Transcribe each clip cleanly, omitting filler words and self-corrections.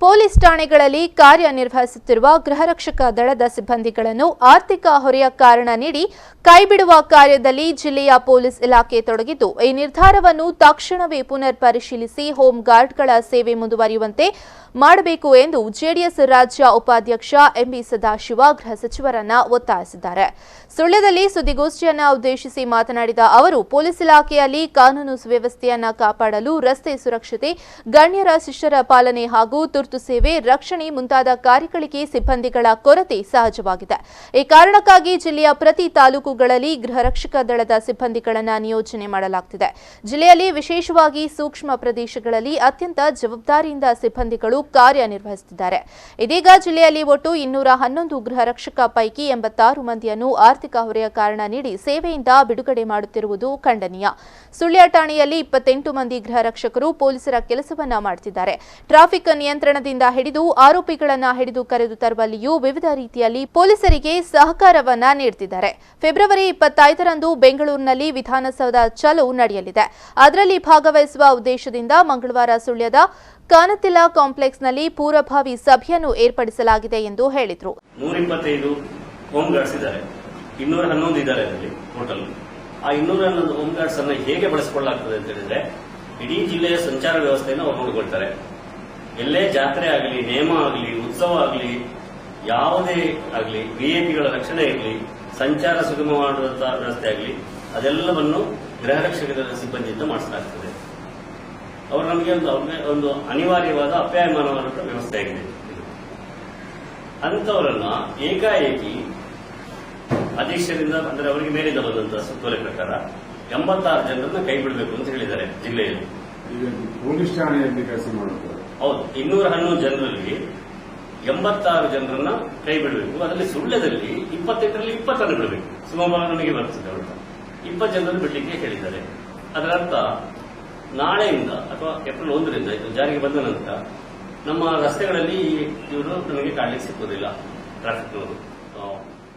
Police ಠಾಣೆಗಳಲ್ಲಿ ಕಾರ್ಯನಿರ್ವಹಿಸುತ್ತಿರುವ ಗೃಹರಕ್ಷಕ ದಳದ ಸಿಬ್ಬಂದಿಗಳನ್ನು ಆರ್ಥಿಕ ಹೊರೆಯ ಕಾರಣ ನೀಡಿ ಕೈಬಿಡುವ ಕಾರ್ಯದಲ್ಲಿ ಜಿಲ್ಲೆಯ ಪೊಲೀಸ್ ಇಲಾಖೆ ತೊಡಗಿದ್ದು, ಈ ನಿರ್ಧಾರವನ್ನು ತಕ್ಷಣವೇ ಪುನರ್ ಪರಿಶೀಲಿಸಿ ಹೋಂ ಗಾರ್ಡ್ಗಳ ಸೇವೆ ಮುಂದುವರಿಯುವಂತೆ ಮಾಡಬೇಕು ಎಂದು ಜೆಡಿಎಸ್ ರಾಜ್ಯ ಉಪಾಧ್ಯಕ್ಷ ಎಂಬಿ ಸದಾಶಿವ ಗೃಹ ಸಚಿವರನ್ನ ಒತ್ತಾಯಿಸಿದ್ದಾರೆ. ಸುಳ್ಯದಲ್ಲಿ ಸುದ್ದಿಗೋಷ್ಠಿಯನ್ನು ಉದ್ದೇಶಿಸಿ ಮಾತನಾಡಿದ ಅವರು, ಪೊಲೀಸ್ ಇಲಾಖೆಯಲ್ಲಿ ಕಾನೂನು ಸುವ್ಯವಸ್ಥೆಯನ್ನು ಕಾಪಾಡಲು ರಸ್ತೆ ಸುರಕ್ಷತೆ, ಗಣ್ಯರ ಶಿಷ್ಟರ ಪಾಲನೆ ಹಾಗೂ ತುರ್ತು ಸೇವೆ, ರಕ್ಷಣೆ ಮುಂತಾದ ಕಾರ್ಯಗಳಿಗೆ ಸಿಬ್ಬಂದಿಗಳ ಕೊರತೆ ಸಹಜವಾಗಿದೆ. ಈ ಕಾರಣಕ್ಕಾಗಿ ಜಿಲ್ಲೆಯ ಪ್ರತಿ ತಾಲೂಕುಗಳಲ್ಲಿ ಗೃಹರಕ್ಷಕ ದಳದ ಸಿಬ್ಬಂದಿಗಳನ್ನು ನಿಯೋಜನೆ ಮಾಡಲಾಗುತ್ತಿದೆ. ಜಿಲ್ಲೆಯಲ್ಲಿ ವಿಶೇಷವಾಗಿ ಸೂಕ್ಷ್ಮ ಪ್ರದೇಶಗಳಲ್ಲಿ ಅತ್ಯಂತ ಜವಾಬ್ದಾರಿಯಿಂದ ಸಿಬ್ಬಂದಿಗಳು ಕಾರ್ಯನಿರ್ವಹಿಸುತ್ತಿದ್ದಾರೆ. ಇದೀಗ ಜಿಲ್ಲೆಯಲ್ಲಿ ಒಟ್ಟು 211 ಗೃಹರಕ್ಷಕ ಪೈಕಿ 86 ಮಂದಿಯನ್ನು ಆರ್ಥಿಕ ಹೊರೆಯ ಕಾರಣ ನೀಡಿ ಸೇವೆಯಿಂದ ಬಿಡುಗಡೆ ಮಾಡುತ್ತಿರುವುದು ಖಂಡನೀಯ. ಸುಳ್ಯ ಠಾಣೆಯಲ್ಲಿ 28 ಮಂದಿ ಗೃಹರಕ್ಷಕರು ಪೊಲೀಸರ ಕೆಲಸವನ್ನ ಮಾಡುತ್ತಿದ್ದಾರೆ. ಟ್ರಾಫಿಕ್ ನಿಯಂತ್ರಣದಿಂದ ಹಿಡಿದು ಆರೋಪಿಗಳನ್ನು ಹಿಡಿದು ಕರೆದು ತರುವಲ್ಲಿಯೂ ವಿವಿಧ ರೀತಿಯಲ್ಲಿ ಪೊಲೀಸರಿಗೆ ಸಹಕಾರವನ್ನ ನೀಡುತ್ತಿದ್ದಾರೆ. ಫೆಬ್ರವರಿ 25ರಂದು ಬೆಂಗಳೂರಿನಲ್ಲಿ ವಿಧಾನಸೌಧ ಚಲೋ ನಡೆಯಲಿದೆ. ಅದರಲ್ಲಿ ಭಾಗವಹಿಸುವ ಉದ್ದೇಶದಿಂದ ಮಂಗಳವಾರ ಸುಳ್ಯದ ಕಾನತಿಲ ಕಾಂಪ್ಲೆಕ್ಸ್ನಲ್ಲಿ ಪೂರ್ವಭಾವಿ ಸಭೆಯನ್ನು ಏರ್ಪಡಿಸಲಾಗಿದೆ ಎಂದು ಹೇಳಿದರು. 125 ಹೋಮ್ ಗಾರ್ಡ್ಸ್ ಇದ್ದಾರೆ, 211 ಇದ್ದಾರೆ ಅದರಲ್ಲಿ ಟೋಟಲ್. ಆ 211 ಹೋಮ್ ಗಾರ್ಡ್ಸ್ ಅನ್ನು ಹೇಗೆ ಬಳಸಿಕೊಳ್ಳಲಾಗ್ತದೆ ಅಂತ ಹೇಳಿದ್ರೆ, ಇಡೀ ಜಿಲ್ಲೆಯ ಸಂಚಾರ ವ್ಯವಸ್ಥೆಯನ್ನು ಅವರು ನೋಡಿಕೊಳ್ತಾರೆ. ಎಲ್ಲೇ ಜಾತ್ರೆ ಆಗಲಿ, ನೇಮ ಆಗಲಿ, ಉತ್ಸವ ಆಗಲಿ, ಯಾವುದೇ ಆಗಲಿ, ವಿಐಪಿಗಳ ರಕ್ಷಣೆ ಇರಲಿ, ಸಂಚಾರ ಸುಗಮ ಮಾಡುವಂತಹ ವ್ಯವಸ್ಥೆ ಆಗಲಿ, ಅದೆಲ್ಲವನ್ನು ಗೃಹರಕ್ಷಕರ ಸಿಬ್ಬಂದಿಯಿಂದ ಮಾಡಿಸಲಾಗ್ತದೆ. ಅವರು ನಮಗೆ ಒಂದು ಅನಿವಾರ್ಯವಾದ ಅಪ್ಯಾಯಮಾನವಾದ ವ್ಯವಸ್ಥೆ ಆಗಿದೆ. ಅಂತವರನ್ನ ಏಕಾಏಕಿ ಅಧೀಕ್ಷರಿಂದ, ಅಂದರೆ ಅವರಿಗೆ ಮೇಲಿಂದ ಬಂದಂತಹ ಸುತ್ತೋಲೆ ಪ್ರಕಾರ 86 ಜನರನ್ನ ಕೈ ಬಿಡಬೇಕು ಅಂತ ಹೇಳಿದ್ದಾರೆ ಜಿಲ್ಲೆಯಲ್ಲಿ. ಪೊಲೀಸ್ ಠಾಣೆಯಲ್ಲಿ ಕೆಲಸ ಮಾಡುತ್ತಾರೆ. ಹೌದು, 211 ಜನರಲ್ಲಿ 86 ಜನರನ್ನ ಕೈ ಬಿಡಬೇಕು. ಅದರಲ್ಲಿ ಸುಳ್ಯದಲ್ಲಿ 28ರಲ್ಲಿ 20 ಬಿಡಬೇಕು. ಸುಮಾರು ನಮಗೆ ಬರ್ತದೆ. ಅವರು 20 ಜನರನ್ನು ಬಿಡಲಿಕ್ಕೆ ಹೇಳಿದ್ದಾರೆ. ಅದರರ್ಥ ನಾಳೆಯಿಂದ ಅಥವಾ ಏಪ್ರಿಲ್ 1ರಿಂದ ಇದು ಜಾರಿಗೆ ಬಂದ ನಂತರ ನಮ್ಮ ರಸ್ತೆಗಳಲ್ಲಿ ಇವರು ನಮಗೆ ಕಾಣಲಿಕ್ಕೆ ಸಿಕ್ಕುವುದಿಲ್ಲ, ಟ್ರಾಫಿಕ್ನವರು,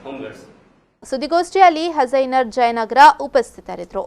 ಹೋಮ್ ಗಾರ್ಡ್ಸ್. ಸುದ್ದಿಗೋಷ್ಠಿಯಲ್ಲಿ ಹಸೈನರ್ ಜಯನಗರ ಉಪಸ್ಥಿತರಿದ್ದರು.